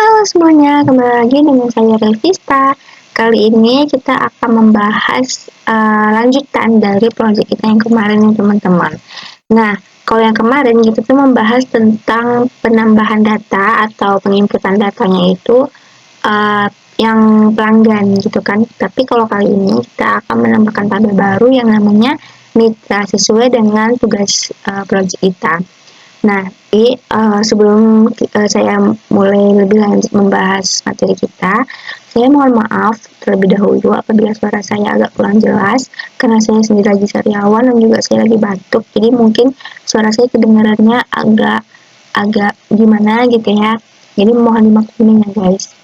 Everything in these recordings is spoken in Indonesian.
Halo semuanya, kembali lagi dengan saya Revista. Kali ini kita akan membahas lanjutan dari proyek kita yang kemarin nih teman-teman. Nah, kalau yang kemarin kita tuh membahas tentang penambahan data atau penginputan datanya itu yang pelanggan gitu kan. Tapi kalau kali ini kita akan menambahkan tabel baru yang namanya mitra sesuai dengan tugas proyek kita. Nah, sebelum saya mulai lebih lanjut membahas materi kita, saya mohon maaf terlebih dahulu apabila suara saya agak kurang jelas, karena saya sendiri lagi sariawan dan juga saya lagi batuk, jadi mungkin suara saya kedengarannya agak gimana gitu ya. Jadi mohon dimaklumi ya guys.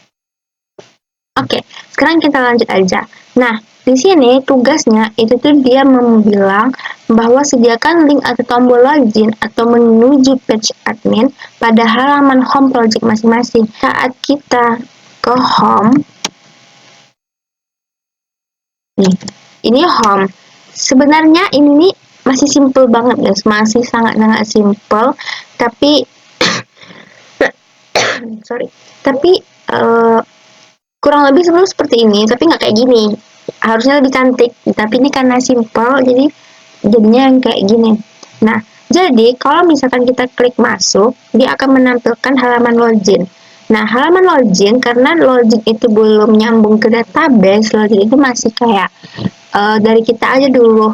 Oke, sekarang kita lanjut aja. Nah, di sini tugasnya itu tuh dia bilang bahwa sediakan link atau tombol login atau menuju page admin pada halaman home project masing-masing. Saat kita ke home, nih, ini home. Sebenarnya ini nih masih simple banget guys, masih sangat-sangat simple, tapi sorry, tapi kurang lebih sebelum seperti ini, tapi nggak kayak gini. Harusnya lebih cantik, tapi ini karena simple, jadi jadinya yang kayak gini. Nah, jadi kalau misalkan kita klik masuk, dia akan menampilkan halaman login. Nah, halaman login, karena login itu belum nyambung ke database, login itu masih kayak dari kita aja dulu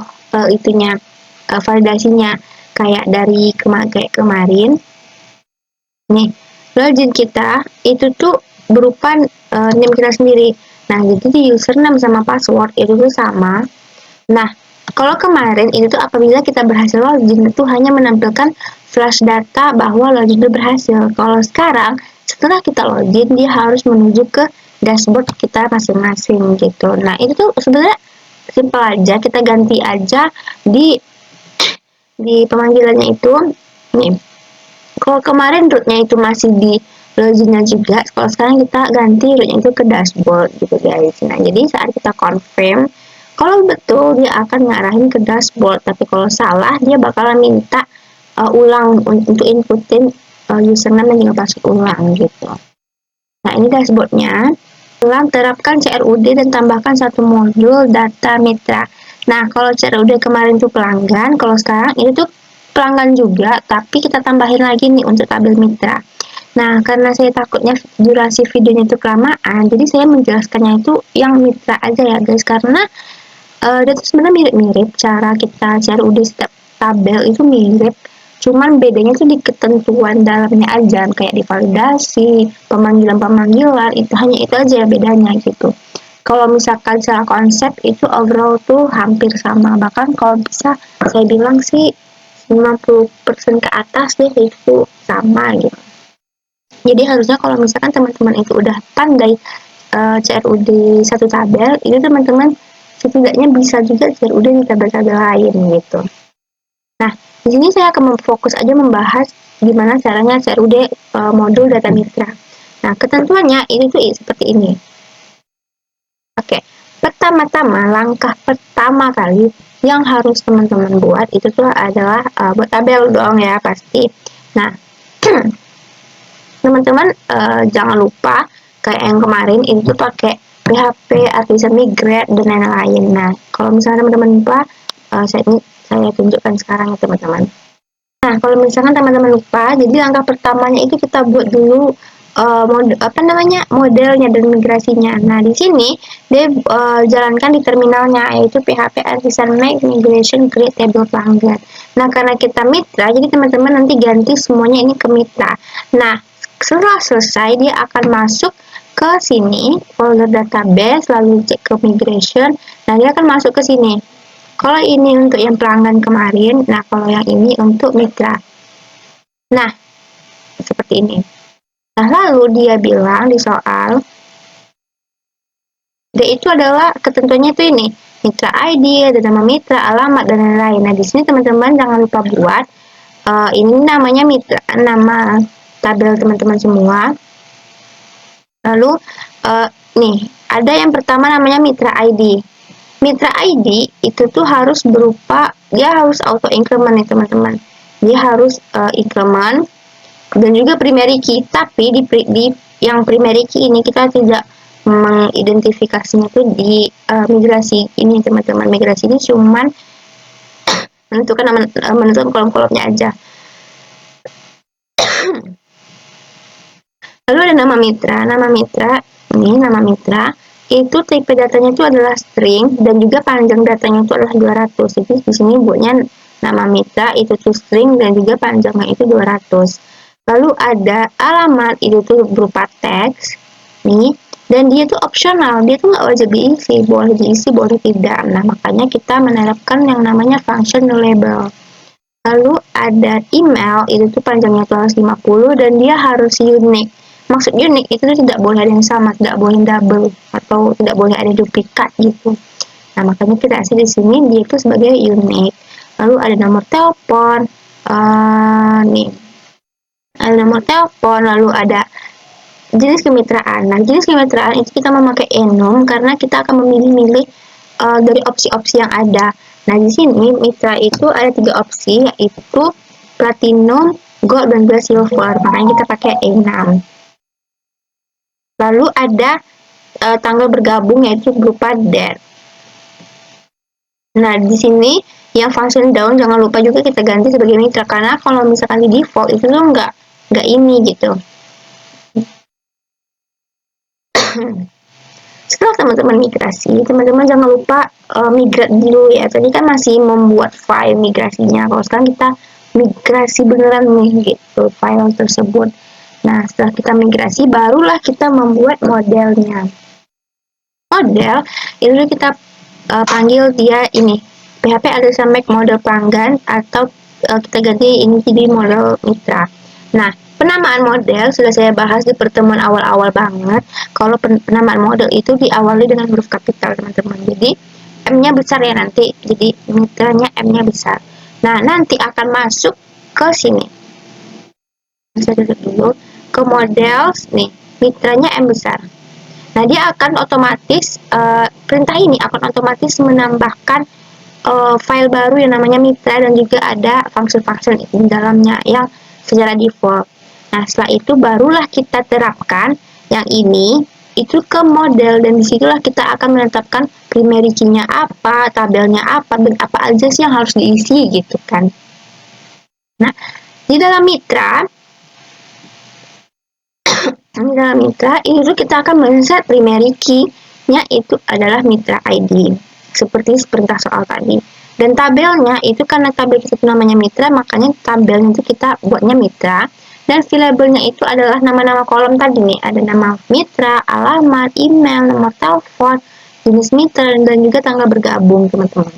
itunya, validasinya. Kayak dari kayak kemarin, nih, login kita itu tuh berupa name kita sendiri. Nah, jadi di username sama password itu tuh sama. Nah, kalau kemarin itu tuh apabila kita berhasil login itu hanya menampilkan flash data bahwa login itu berhasil. Kalau sekarang setelah kita login dia harus menuju ke dashboard kita masing-masing gitu. Nah, itu tuh sebenarnya simpel aja, kita ganti aja di pemanggilannya itu nih. Kalau kemarin rootnya itu masih di loginnya juga, kalau sekarang kita ganti rootnya itu ke dashboard gitu guys. Nah, jadi saat kita confirm, kalau betul dia akan ngarahin ke dashboard, tapi kalau salah dia bakalan minta ulang untuk inputin username dan juga password ulang gitu. Nah, ini dashboardnya. Ulang terapkan CRUD dan tambahkan satu modul data mitra. Nah, kalau CRUD kemarin tuh pelanggan, kalau sekarang ini tuh pelanggan juga, tapi kita tambahin lagi nih untuk tabel mitra. Nah, karena saya takutnya durasi videonya itu kelamaan, jadi saya menjelaskannya itu yang mitra aja ya guys, karena dia tuh sebenarnya mirip-mirip, cara kita CRUD setiap tabel itu mirip, cuman bedanya tuh di ketentuan dalamnya aja, kayak di validasi, pemanggilan-pemanggilan, itu hanya itu aja ya bedanya gitu. Kalau misalkan secara konsep itu overall tuh hampir sama, bahkan kalau bisa saya bilang sih 50% ke atas deh itu sama gitu. Jadi harusnya kalau misalkan teman-teman itu udah pandai CRUD satu tabel, itu teman-teman setidaknya bisa juga CRUD di tabel-tabel lain gitu. Nah, di sini saya akan fokus aja membahas gimana caranya CRUD modul data mitra. Nah, ketentuannya ini tuh seperti ini. Oke, pertama-tama langkah pertama kali yang harus teman-teman buat itu tuh adalah buat tabel dong ya pasti. Nah, teman-teman jangan lupa kayak yang kemarin itu pakai PHP, Artisan Migrate dan lain-lain. Nah, kalau misalnya teman-teman lupa, saya tunjukkan sekarang ya teman-teman. Nah, kalau misalkan teman-teman lupa, jadi langkah pertamanya itu kita buat dulu modelnya dan migrasinya. Nah, di sini dia jalankan di terminalnya yaitu PHP Artisan Migration Create Table Pelanggan. Nah, karena kita mitra, jadi teman-teman nanti ganti semuanya ini ke mitra. Nah, setelah selesai dia akan masuk ke sini folder database, lalu cek ke migration. Nah, dia akan masuk ke sini. Kalau ini untuk yang pelanggan kemarin, nah kalau yang ini untuk mitra. Nah, seperti ini. Nah, lalu dia bilang di soal, dia itu adalah ketentuannya itu ini, mitra ID, ada nama mitra, alamat, dan lain-lain. Nah, di sini teman-teman jangan lupa buat, ini namanya mitra, nama tabel teman-teman semua. Lalu, nih, ada yang pertama namanya mitra ID. Mitra ID itu tuh harus berupa, dia harus auto increment nih teman-teman. Dia harus increment dan juga primary key, tapi di yang primary key ini kita tidak mengidentifikasinya tuh di migrasi ini teman-teman. Migrasi ini cuman menentukan kolom-kolomnya aja. Lalu ada nama mitra. Nama mitra itu tipe datanya itu adalah string dan juga panjang datanya itu adalah 200. Jadi di sini buatnya nama mitra itu tuh string dan juga panjangnya itu 200. Lalu ada alamat itu tuh berupa teks nih, dan dia tuh opsional, dia tuh nggak wajib diisi, boleh tidak. Nah, makanya kita menerapkan yang namanya function label. Lalu ada email, itu tuh panjangnya 250 dan dia harus unik. Maksud unik itu tuh tidak boleh ada yang sama, tidak boleh double atau tidak boleh ada duplikat gitu. Nah, makanya kita kasih di sini dia itu sebagai unik. Lalu ada nomor telepon, nih. Ada nomor telepon, lalu ada jenis kemitraan. Nah, jenis kemitraan itu kita memakai enum karena kita akan memilih-milih dari opsi-opsi yang ada. Nah, di sini mitra itu ada 3 opsi, yaitu platinum, gold, dan juga silver. Makanya kita pakai E6. Lalu ada tanggal bergabung yaitu berupa DET. Nah, di sini yang function down jangan lupa juga kita ganti sebagai mitra karena kalau misalkan di default itu tuh nggak ini gitu. Setelah teman-teman migrasi, teman-teman jangan lupa migrat dulu ya. Tadi kan masih membuat file migrasinya. Kalau sekarang kita migrasi beneran nih gitu file tersebut. Nah, setelah kita migrasi, barulah kita membuat modelnya. Model itu kita panggil dia ini PHP underscore make model pelanggan atau kita ganti ini jadi model mitra. Nah, penamaan model sudah saya bahas di pertemuan awal-awal banget. Kalau penamaan model itu diawali dengan huruf kapital, teman-teman. Jadi M-nya besar ya nanti. Jadi mitranya M-nya besar. Nah, nanti akan masuk ke sini. Saya duduk dulu ke model nih. Mitranya M besar. Nah, dia akan otomatis perintah ini akan otomatis menambahkan file baru yang namanya mitra dan juga ada function-function di dalamnya yang secara default. Nah, setelah itu barulah kita terapkan yang ini itu ke model dan disitulah kita akan menetapkan primary key-nya apa, tabelnya apa, dan apa aja sih yang harus diisi gitu kan. Nah, di dalam mitra itu kita akan men-set primary key-nya itu adalah mitra ID seperti perintah soal tadi. Dan tabelnya itu karena tabel kita namanya mitra, makanya tabelnya itu kita buatnya mitra. Dan variabelnya itu adalah nama-nama kolom tadi nih. Ada nama mitra, alamat, email, nomor telepon, jenis mitra, dan juga tanggal bergabung, teman-teman.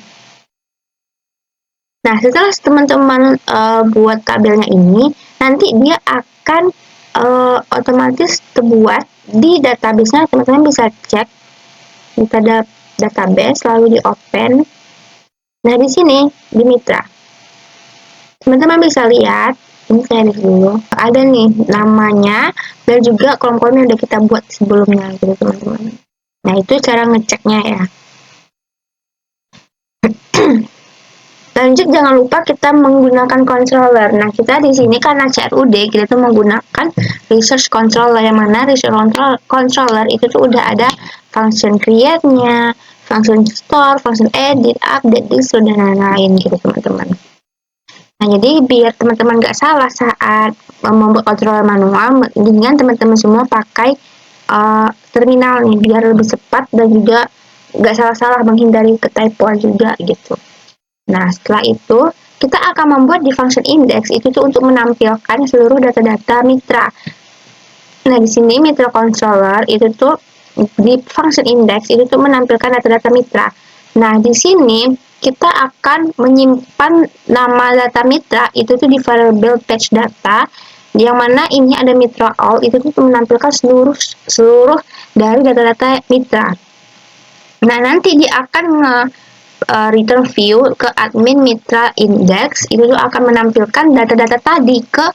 Nah, setelah teman-teman buat tabelnya ini, nanti dia akan otomatis terbuat di database-nya. Teman-teman bisa cek di database, lalu di open. Nah, di sini di mitra, teman-teman bisa lihat, ini saya lihat dulu, ada nih namanya dan juga kolom-kolom yang udah kita buat sebelumnya gitu teman-teman. Nah, itu cara ngeceknya ya. Lanjut, jangan lupa kita menggunakan controller. Nah, kita di sini karena CRUD kita tuh menggunakan resource controller, yang mana resource controller itu tuh udah ada function create-nya, function store, function edit, update, distro, dan lain-lain gitu teman-teman. Nah, jadi biar teman-teman nggak salah saat membuat controller manual, dengan teman-teman semua pakai terminal nih biar lebih cepat dan juga nggak salah-salah, menghindari ketypoan juga gitu. Nah, setelah itu kita akan membuat di function index itu tuh untuk menampilkan seluruh data-data mitra. Nah, di sini mitra controller itu tuh di function index itu tuh menampilkan data-data mitra. Nah, di sini kita akan menyimpan nama data mitra itu tuh di variable page data, yang mana ini ada mitra all itu tuh menampilkan seluruh dari data-data mitra. Nah, nanti dia akan return view ke admin mitra index itu tuh akan menampilkan data-data tadi ke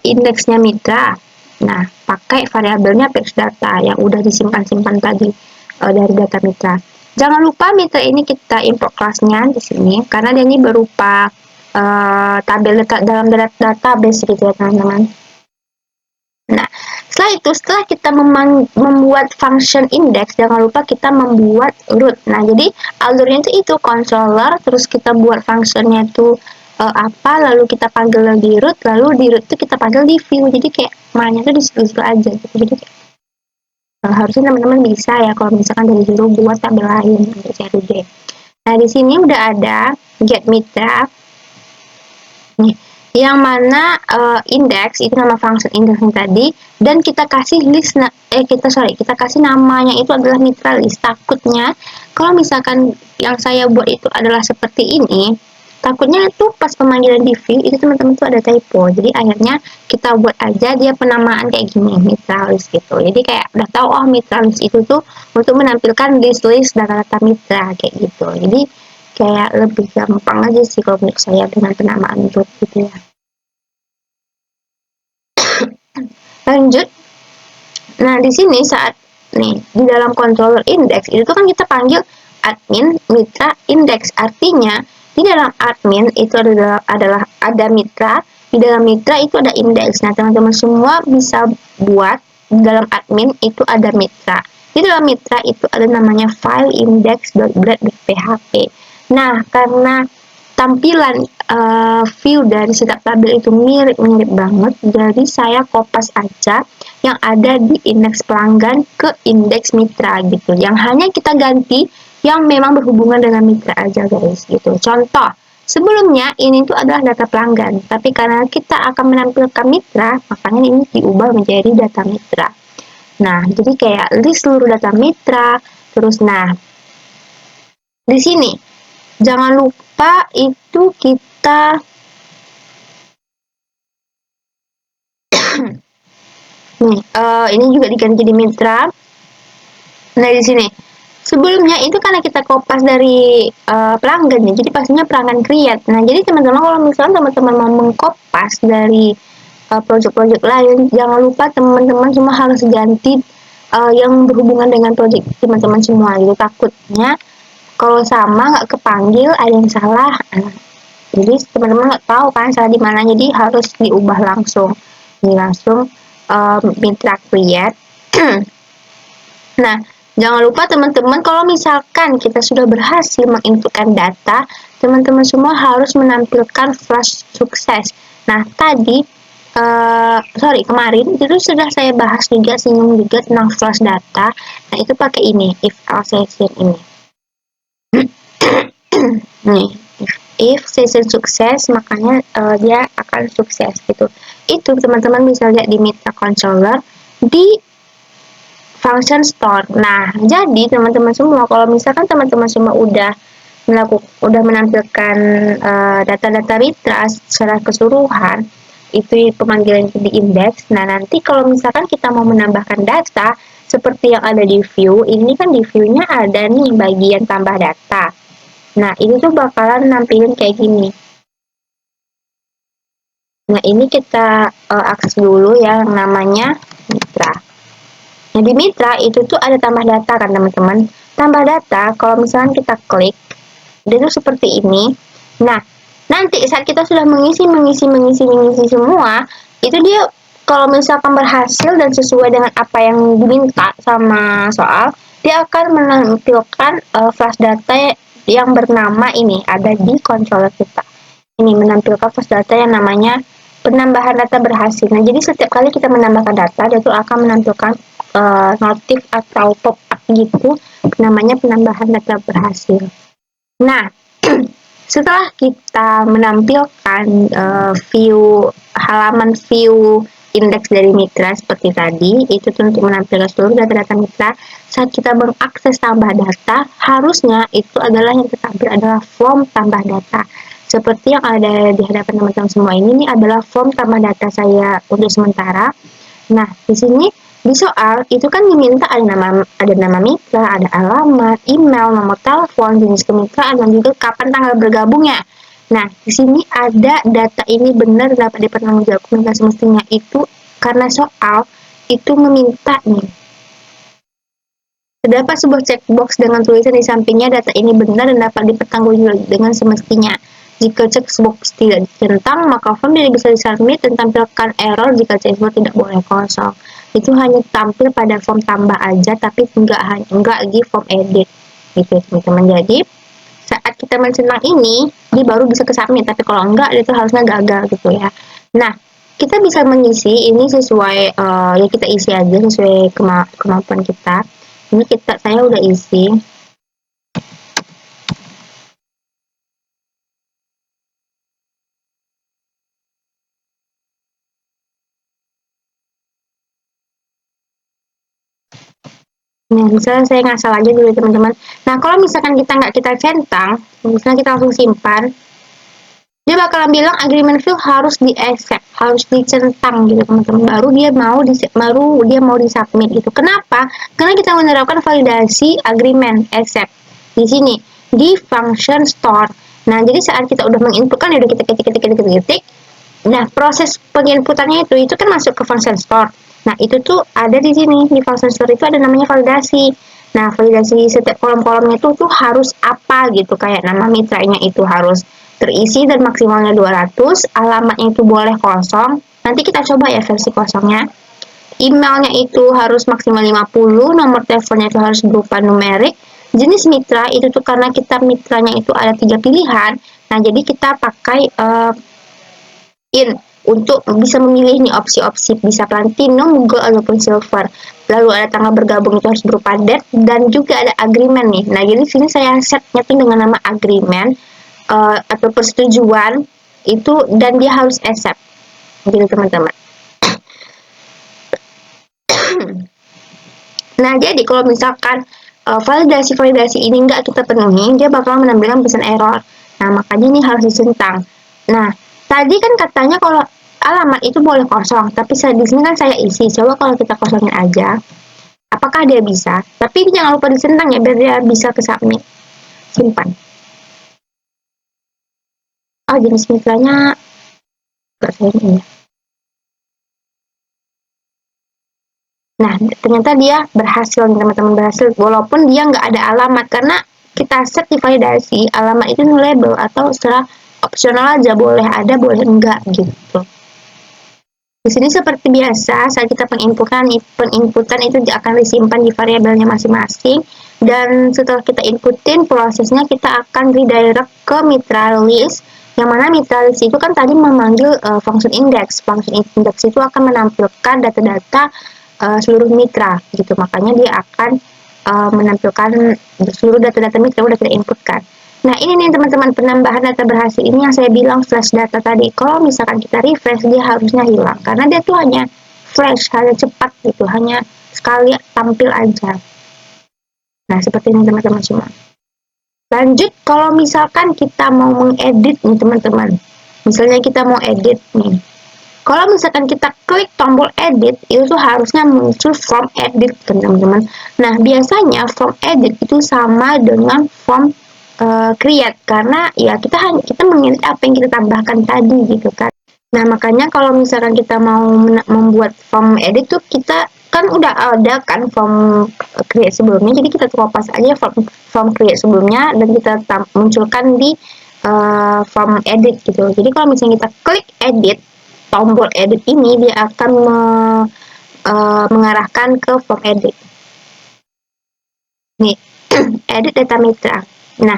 indeksnya mitra. Nah, pakai variabelnya page data yang udah disimpan-simpan tadi dari data mitra. Jangan lupa mitra ini kita import kelasnya di sini karena dia ini berupa tabel dalam database gitu ya teman-teman. Nah, Setelah kita membuat function index, jangan lupa kita membuat root. Nah, jadi alurnya itu controller, terus kita buat functionnya itu apa, lalu kita panggil di root, lalu di root itu kita panggil di view. Jadi kayak mainnya tuh di situ aja gitu. Jadi harusnya teman-teman bisa ya kalau misalkan dari dulu buat tabel lain untuk CRUD. Nah, di sini udah ada get mitra. Nih, yang mana index itu nama function index yang tadi, dan kita kasih list kita kasih namanya itu adalah mitra list. Takutnya kalau misalkan yang saya buat itu adalah seperti ini, takutnya itu pas pemanggilan di view itu teman-teman tuh ada typo. Jadi akhirnya kita buat aja dia penamaan kayak gini, mitra list gitu. Jadi kayak udah tahu, oh mitra list itu tuh untuk menampilkan list data-data mitra kayak gitu. Jadi kayak lebih gampang aja sih kalau menurut saya dengan penamaan root gitu ya. Lanjut. Nah, di sini saat nih di dalam controller index itu kan kita panggil admin mitra index. Artinya di dalam admin itu adalah ada mitra, di dalam mitra itu ada index. Nah, teman-teman semua bisa buat di dalam admin itu ada mitra. Di dalam mitra itu ada namanya file index.grad.php. Nah, karena tampilan view dari setiap tabel itu mirip-mirip banget, jadi saya kopas aja yang ada di indeks pelanggan ke indeks mitra gitu. Yang hanya kita ganti yang memang berhubungan dengan mitra aja guys gitu. Contoh, sebelumnya ini tuh adalah data pelanggan, tapi karena kita akan menampilkan mitra, makanya ini diubah menjadi data mitra. Nah, jadi kayak list seluruh data mitra, terus nah di sini jangan lupa itu kita nih, ini juga diganti di mitra. Nah, di sini sebelumnya itu karena kita kopas dari pelanggan ya, jadi pastinya pelanggan create. Nah, jadi teman-teman kalau misalnya teman-teman mau mengkopas dari project-project lain, jangan lupa teman-teman semua harus ganti yang berhubungan dengan project teman-teman semua gitu. Takutnya kalau sama nggak kepanggil ada yang salah. Jadi teman-teman nggak tahu kan salah di mana, jadi harus diubah langsung. Ini langsung mitra create. Nah, jangan lupa teman-teman kalau misalkan kita sudah berhasil menginputkan data, teman-teman semua harus menampilkan flash sukses. Nah, tadi kemarin itu sudah saya bahas juga, singgung juga tentang flash data. Nah, itu pakai ini, if else session ini. Nih, if session sukses, makanya dia akan sukses gitu. Itu teman-teman bisa lihat di mitra controller di function store. Nah, jadi teman-teman semua kalau misalkan teman-teman semua udah menampilkan data-data mitra secara keseluruhan, itu pemanggilan di indeks. Nah, nanti kalau misalkan kita mau menambahkan data seperti yang ada di view, ini kan di view-nya ada nih bagian tambah data. Nah, ini tuh bakalan nampilin kayak gini. Nah, ini kita akses dulu ya yang namanya mitra. Nah, di mitra itu tuh ada tambah data kan teman-teman. Tambah data, kalau misalnya kita klik, dia tuh seperti ini. Nah, nanti saat kita sudah mengisi semua, itu dia kalau misalkan berhasil dan sesuai dengan apa yang diminta sama soal, dia akan menampilkan flash data yang bernama ini, ada di controller kita. Ini menampilkan flash data yang namanya penambahan data berhasil. Nah, jadi setiap kali kita menambahkan data, dia tuh akan menampilkan notif atau pop-up gitu, namanya penambahan data berhasil. Nah, setelah kita menampilkan halaman view indeks dari mitra seperti tadi, itu untuk menampilkan seluruh data-data mitra. Saat kita mengakses tambah data, harusnya itu adalah yang tertampil adalah form tambah data. Seperti yang ada di hadapan teman-teman semua ini adalah form tambah data saya untuk sementara. Nah, di sini di soal itu kan diminta ada nama mitra, ada alamat, email, nomor telepon, jenis kemitraan, dan juga kapan tanggal bergabungnya. Nah, di sini ada data ini benar dapat dipertanggungjawabkan dan semestinya itu karena soal itu meminta nih. Terdapat sebuah checkbox dengan tulisan di sampingnya data ini benar dan dapat dipertanggungjawabkan dengan semestinya. Jika checkbox tidak ditentang, maka form tidak bisa disubmit dan tampilkan error jika checkbox tidak boleh kosong. itu hanya tampil pada form tambah aja, tapi enggak di form edit gitu teman-teman. Jadi saat kita mencentang ini, dia baru bisa ke submit, tapi kalau enggak, itu harusnya gagal gitu ya. Nah, kita bisa mengisi ini sesuai, ya kita isi aja sesuai kemampuan kita. Ini saya udah isi. Nah, misalnya saya ngasal aja dulu teman-teman. Nah, kalau misalkan kita centang, misalnya kita langsung simpan, dia bakalan bilang agreement field harus di accept, harus dicentang gitu teman-teman. Baru dia mau disubmit gitu. Kenapa? Karena kita menerapkan validasi agreement accept di sini di function store. Nah, jadi saat kita udah menginputkan, udah kita ketik. Nah, proses penginputannya itu kan masuk ke function store. Nah, itu tuh ada di sini, di function store itu ada namanya validasi. Nah, validasi setiap kolom-kolomnya tuh harus apa gitu, kayak nama mitranya itu harus terisi dan maksimalnya 200, alamatnya itu boleh kosong. Nanti kita coba ya versi kosongnya. Emailnya itu harus maksimal 50, nomor teleponnya itu harus berupa numerik. Jenis mitra itu tuh karena kita mitranya itu ada 3 pilihan. Nah, jadi kita pakai untuk bisa memilih nih opsi-opsi bisa platinum, gold ataupun silver. Lalu ada tanggal bergabung itu harus berupa date dan juga ada agreement nih. Nah, jadi sini saya setnya tuh dengan nama agreement atau persetujuan itu, dan dia harus accept gitu teman-teman. Nah, jadi kalau misalkan validasi ini nggak kita penuhi, dia bakal menampilkan pesan error. Nah, makanya ini harus dicentang. Nah, tadi kan katanya kalau alamat itu boleh kosong, tapi di sini kan saya isi. Coba kalau kita kosongin aja, apakah dia bisa? Tapi jangan lupa dicentang ya, biar dia bisa ke submit. Simpan. Oh, jenis mitranya nggak saya ini ya. Nah, ternyata dia berhasil, teman-teman, berhasil. Walaupun dia nggak ada alamat, karena kita set di validasi, alamat itu nullable atau secara opsional aja, boleh ada, boleh enggak gitu. Di sini seperti biasa, saat kita penginputan itu akan disimpan di variabelnya masing-masing, dan setelah kita inputin, prosesnya kita akan redirect ke mitra list, yang mana mitra list itu kan tadi memanggil function index. Function index itu akan menampilkan data-data seluruh mitra gitu, makanya dia akan menampilkan seluruh data-data mitra udah kita inputkan. Nah, ini nih teman-teman, penambahan data berhasil ini yang saya bilang flash data tadi. Kalau misalkan kita refresh, dia harusnya hilang karena dia tuh hanya flash, hanya cepat gitu, hanya sekali tampil aja. Nah, seperti ini teman-teman semua. Lanjut, kalau misalkan kita mau mengedit nih teman-teman, misalnya kita mau edit nih, kalau misalkan kita klik tombol edit, itu tuh harusnya muncul form edit, teman-teman. Nah, biasanya form edit itu sama dengan form create, karena ya kita mengedit apa yang kita tambahkan tadi gitu kan. Nah, makanya kalau misalkan kita mau membuat form edit tuh, kita kan udah ada kan form create sebelumnya, jadi kita copy aja form create sebelumnya dan kita munculkan di form edit gitu. Jadi kalau misalnya kita klik edit, tombol edit ini dia akan mengarahkan ke form edit. Nih, edit data mitra. Nah,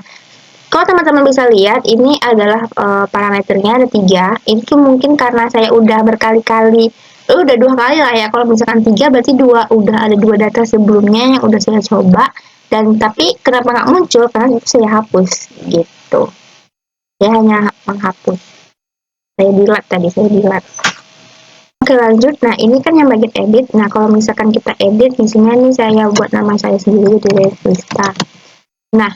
kalau teman-teman bisa lihat, ini adalah parameternya ada 3. Itu mungkin karena saya udah berkali-kali, udah 2 kali lah ya. Kalau misalkan 3 berarti udah ada 2 data sebelumnya yang udah saya coba. Dan tapi kenapa nggak muncul? Karena itu saya hapus gitu. Saya hanya menghapus. Saya delete. Oke, lanjut. Nah, ini kan yang bagian edit. Nah, kalau misalkan kita edit, di sini nih saya buat nama saya sendiri di Lista. Nah,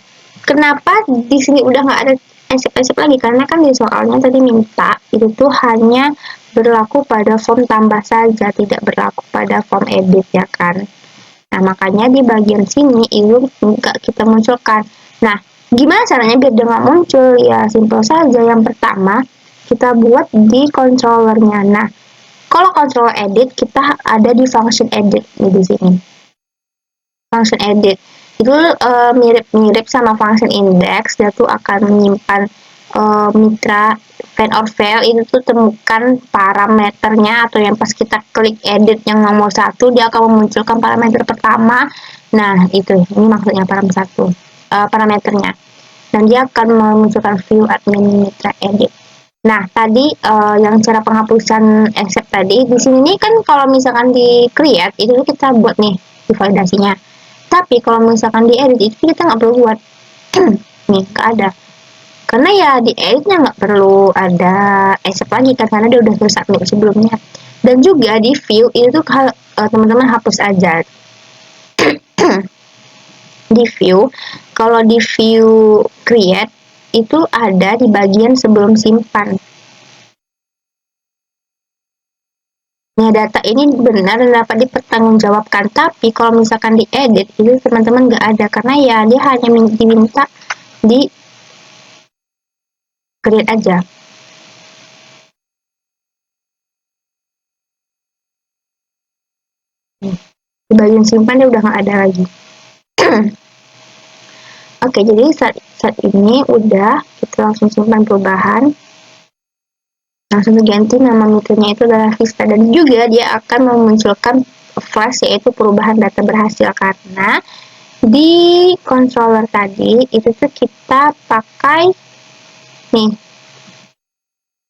kenapa di sini udah nggak ada accept lagi? Karena kan di soalnya tadi minta itu tuh hanya berlaku pada form tambah saja, tidak berlaku pada form edit ya kan. Nah, makanya di bagian sini itu nggak kita munculkan. Nah, gimana caranya biar dia nggak muncul? Ya, simpel saja. Yang pertama, kita buat di controllernya. Nah, kalau controller edit, kita ada di function edit di sini. Function edit itu mirip-mirip sama function index, dia tuh akan menyimpan mitra find or fail itu tuh temukan parameternya, atau yang pas kita klik edit yang nomor 1 dia akan memunculkan parameter pertama. Nah itu ini maksudnya parameternya, dan dia akan memunculkan view admin mitra edit. Nah tadi yang cara penghapusan accept tadi di sini nih kan, kalau misalkan di create itu kita buat nih di validasinya, tapi kalau misalkan di edit itu kita nggak perlu buat. Nih nggak ada, karena ya di editnya nggak perlu ada accept lagi kan, karena dia udah submit sebelumnya. Dan juga di view itu tuh teman-teman hapus aja. Di view, kalau di view create itu ada di bagian sebelum simpan. Nah, data ini benar dan dapat dipertanggungjawabkan, tapi kalau misalkan di edit itu teman-teman nggak ada, karena ya dia hanya diminta di create aja. Di bagian simpan dia udah nggak ada lagi. Oke, jadi saat ini udah kita langsung simpan perubahan, langsung diganti nama mitranya itu adalah Vista, dan juga dia akan memunculkan flash yaitu perubahan data berhasil, karena di controller tadi itu tuh kita pakai nih,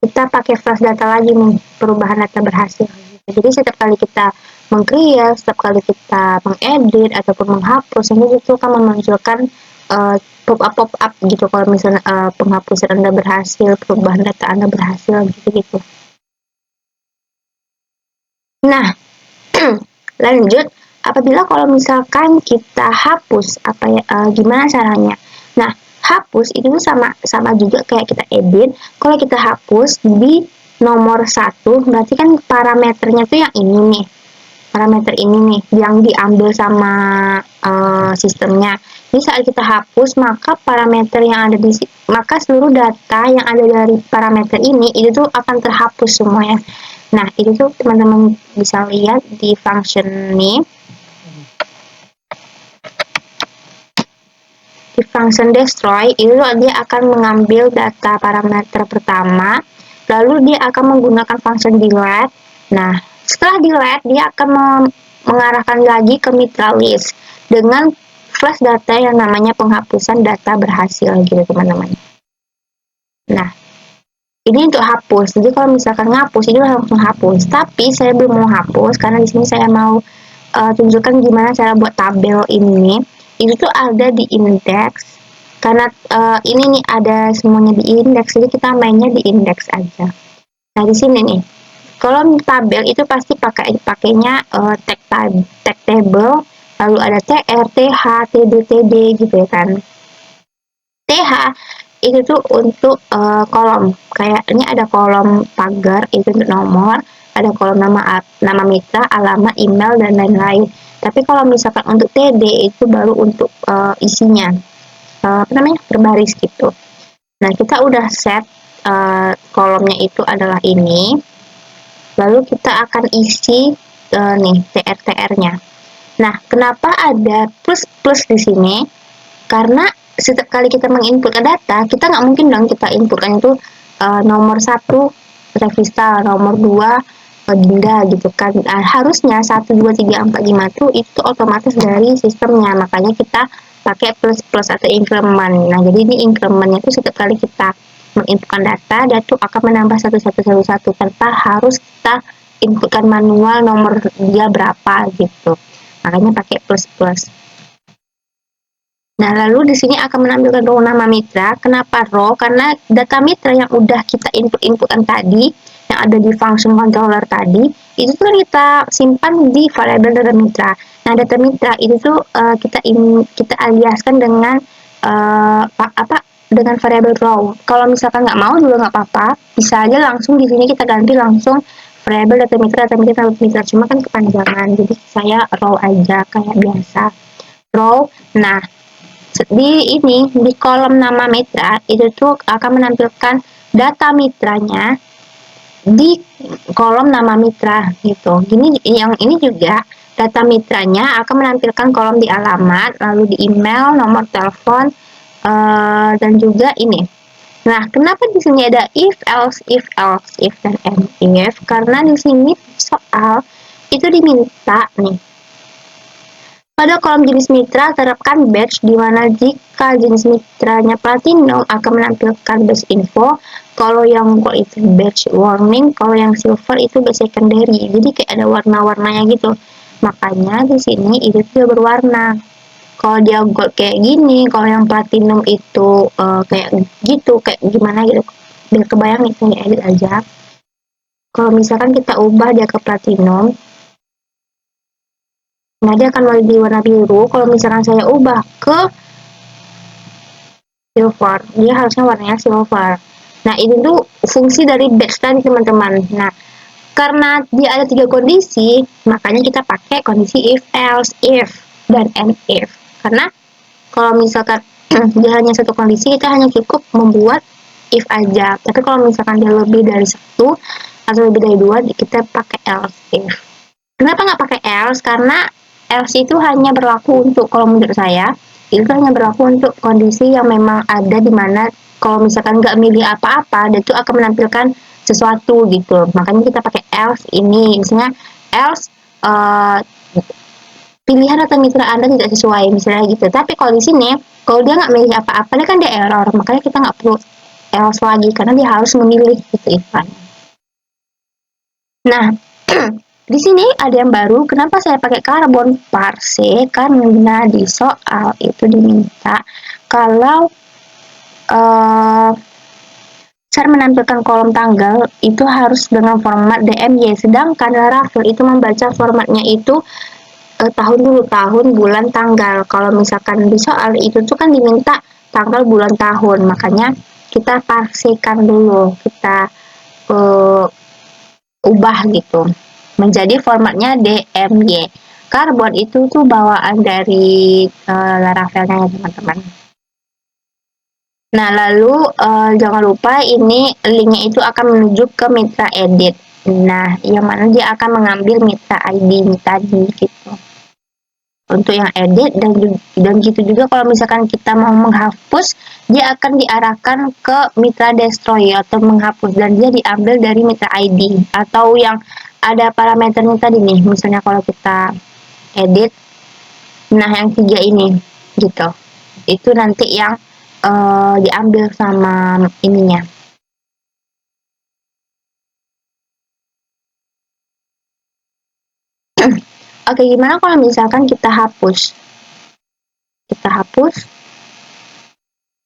kita pakai flash data lagi nih, perubahan data berhasil. Jadi setiap kali kita meng-create, setiap kali kita mengedit ataupun menghapus, ini itu akan memunculkan pop-up gitu kalau misalnya penghapusan Anda berhasil, perubahan data Anda berhasil gitu. Nah, lanjut, apabila kalau misalkan kita hapus gimana caranya? Nah, hapus itu sama juga kayak kita edit. Kalau kita hapus di nomor 1, berarti kan parameternya tuh yang ini nih. Parameter ini nih yang diambil sama sistemnya. Jadi saat kita hapus, maka parameter yang ada maka seluruh data yang ada dari parameter ini itu tuh akan terhapus semuanya. Nah, itu tuh teman-teman bisa lihat di function nih. Di function destroy itu dia akan mengambil data parameter pertama, lalu dia akan menggunakan function delete. Nah, setelah delete dia akan mengarahkan lagi ke mitra list dengan flash data yang namanya penghapusan data berhasil gitu teman-teman. Nah, ini untuk hapus. Jadi kalau misalkan ngapus ini langsung hapus. Tapi saya belum mau hapus karena di sini saya mau tunjukkan gimana cara buat tabel ini. Itu tuh ada di index. Karena ini nih ada semuanya di index, jadi kita mainnya di index aja. Nah, di sini nih. Kalau tabel itu pasti pakainya tag table, lalu ada tr, th, td, td gitu ya kan. th itu tuh untuk kolom, kayaknya ada kolom pagar itu untuk nomor, ada kolom nama mitra, alamat, email, dan lain-lain. Tapi kalau misalkan untuk td itu baru untuk isinya, berbaris gitu. Nah, kita udah set kolomnya itu adalah ini, lalu kita akan isi nih tr-nya. Nah, kenapa ada plus di sini? Karena setiap kali kita menginputkan data, kita nggak mungkin dong kita inputkan itu nomor 1 Revista, nomor 2 Dinda gitu kan. Harusnya 1, 2, 3, 4, 5 itu otomatis dari sistemnya, makanya kita pakai plus atau increment. Nah, jadi ini incrementnya itu setiap kali kita menginputkan data, dia tuh akan menambah satu tanpa harus kita inputkan manual nomor dia berapa gitu. Makanya pakai plus. Nah, lalu di sini akan menampilkan row nama mitra. Kenapa row? Karena data mitra yang udah kita inputkan tadi, yang ada di function controller tadi, itu tuh kita simpan di variabel data mitra. Nah, data mitra itu tuh kita aliaskan dengan dengan variabel row. Kalau misalkan nggak mau juga nggak apa-apa, bisa aja langsung di sini kita ganti langsung variabel data mitra. Cuma kan kepanjangan, jadi saya row aja kayak biasa. Row. Nah, di kolom nama mitra itu tuh akan menampilkan data mitranya di kolom nama mitra gitu. Yang ini juga data mitranya akan menampilkan kolom di alamat, lalu di email, nomor telepon, dan juga ini Nah, kenapa di sini ada if, else, if, dan if? Karena di sini soal itu diminta nih. Pada kolom jenis mitra, terapkan batch di mana jika jenis mitranya platinum akan menampilkan batch info, kalau yang gold itu batch warning, kalau yang silver itu batch secondary. Jadi kayak ada warna-warnanya gitu. Makanya di sini itu juga berwarna. Kalau dia gold kayak gini, kalau yang platinum itu kayak gitu, kayak gimana gitu. Biar kebayang nih, saya edit aja. Kalau misalkan kita ubah dia ke platinum, nah dia akan menjadi warna biru. Kalau misalkan saya ubah ke silver, dia harusnya warnanya silver. Nah, ini tuh fungsi dari batch tadi, teman-teman. Nah, karena dia ada 3 kondisi, makanya kita pakai kondisi if, else, if, dan and if. Karena kalau misalkan dia hanya satu kondisi, kita hanya cukup membuat if aja. Tapi kalau misalkan dia lebih dari satu atau lebih dari 2, kita pakai else, if. Kenapa nggak pakai else? Karena else itu hanya berlaku untuk, kalau menurut saya, itu hanya berlaku untuk kondisi yang memang ada di mana kalau misalkan nggak milih apa-apa, dia itu akan menampilkan sesuatu gitu. Makanya kita pakai else ini, misalnya else pilihan atau mitra Anda tidak sesuai, misalnya gitu. Tapi kalau di sini, kalau dia nggak milih apa-apa, dia kan dia error. Makanya kita nggak perlu else lagi, karena dia harus memilih gitu iklan. Nah, di sini ada yang baru. Kenapa saya pakai karbon parse? Karena di soal itu diminta kalau cara menampilkan kolom tanggal itu harus dengan format DMY. Sedangkan Laravel itu membaca formatnya itu tahun dulu, tahun, bulan, tanggal. Kalau misalkan di soal itu tuh kan diminta tanggal, bulan, tahun. Makanya kita parsekan dulu, kita ubah gitu menjadi formatnya DMY. Karbon itu tuh bawaan dari Laravelnya ya, teman-teman. Nah, lalu jangan lupa ini linknya itu akan menuju ke mitra edit. Nah, yang mana dia akan mengambil mitra ID tadi gitu. Untuk yang edit dan gitu juga kalau misalkan kita mau menghapus, dia akan diarahkan ke mitra destroy atau menghapus, dan dia diambil dari mitra ID atau yang ada parameternya tadi nih. Misalnya kalau kita edit, nah yang 3 ini gitu, itu nanti yang diambil sama ininya. Oke, gimana kalau misalkan kita hapus? Kita hapus.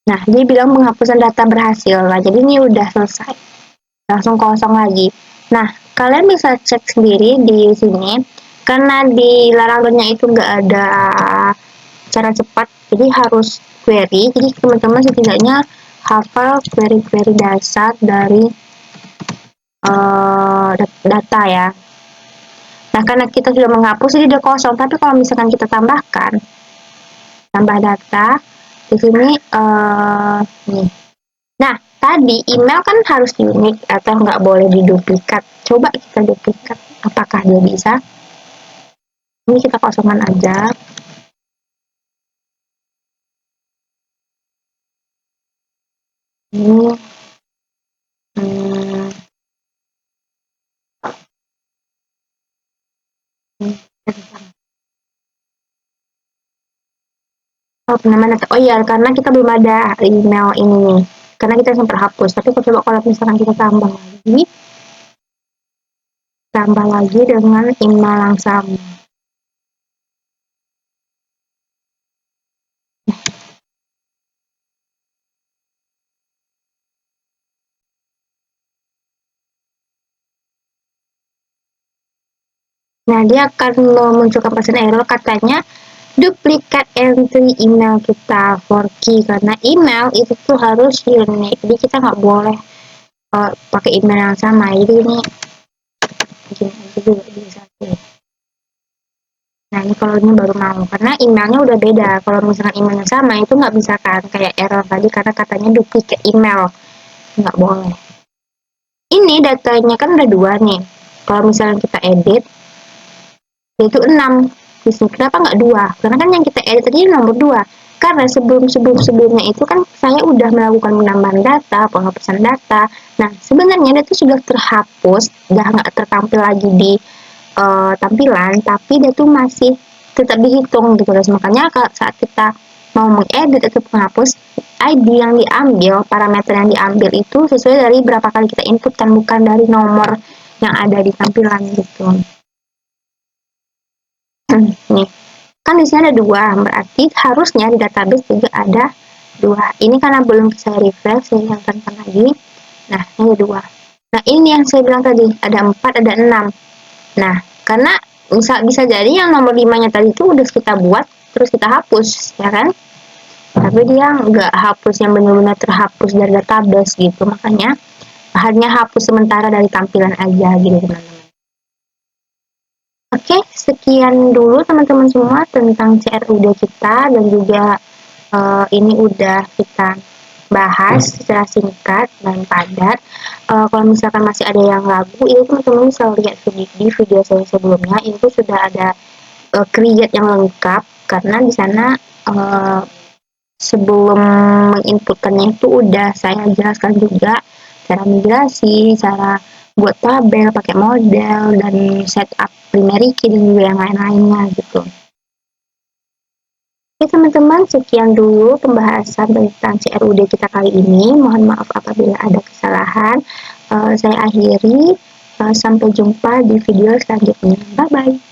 Nah, dia bilang penghapusan data berhasil. Nah, jadi ini udah selesai. Langsung kosong lagi. Nah, kalian bisa cek sendiri di sini. Karena di Laravelnya itu nggak ada cara cepat, jadi harus query. Jadi teman-teman setidaknya hafal query-query dasar dari data ya. Nah, karena kita sudah menghapus, jadi udah kosong. Tapi kalau misalkan kita tambahkan, tambah data, di sini nih. Nah, tadi email kan harus unik atau nggak boleh diduplikat. Coba kita duplikat, apakah dia bisa? Ini kita kosongan aja. Ini oh iya, karena kita belum ada email ini nih. Karena kita sempat hapus. Tapi coba kalau misalkan kita tambah lagi dengan email yang sama. Nah, dia akan memunculkan pesan error, katanya duplicate entry email kita for key, karena email itu tuh harus unik. Jadi kita nggak boleh pakai email yang sama. Jadi ini bikin aja dulu bisa. Nah, ini kalau ini baru mau, karena emailnya udah beda. Kalau misalkan emailnya sama, itu nggak bisa kan, kayak error tadi, karena katanya duplicate email. Nggak boleh. Ini datanya kan udah 2 nih. Kalau misalnya kita edit, itu 6. Kenapa nggak 2? Karena kan yang kita edit tadi nomor 2. Karena sebelumnya itu kan saya udah melakukan penambahan data, penghapusan data. Nah, sebenarnya dia itu sudah terhapus, udah nggak tertampil lagi di tampilan, tapi dia tuh masih tetap dihitung gitu guys. Makanya saat kita mau mengedit atau menghapus, ID yang diambil, parameter yang diambil itu sesuai dari berapa kali kita input kan, bukan dari nomor yang ada di tampilan gitu. Nih, kan di sini ada 2, berarti harusnya di database juga ada 2. Ini karena belum saya refresh, saya hilangkan lagi. Nah, ini ada 2. Nah, ini yang saya bilang tadi, ada 4, ada 6. Nah, karena bisa jadi yang nomor 5-nya tadi itu udah kita buat, terus kita hapus, ya kan? Tapi dia nggak hapus yang benar-benar terhapus dari database gitu, makanya hanya hapus sementara dari tampilan aja gitu teman-teman. Oke, sekian dulu teman-teman semua tentang CRUD kita, dan juga ini udah kita bahas secara singkat dan padat. Kalau misalkan masih ada yang ragu, itu teman-teman bisa lihat di video saya sebelumnya, itu sudah ada create yang lengkap, karena di sana sebelum menginputkannya itu udah saya jelaskan juga cara migrasi, cara buat tabel, pakai model, dan setup primary key dan juga yang lain-lainnya gitu. Oke teman-teman, sekian dulu pembahasan tentang CRUD kita kali ini. Mohon maaf apabila ada kesalahan. Saya akhiri. Sampai jumpa di video selanjutnya. Bye-bye.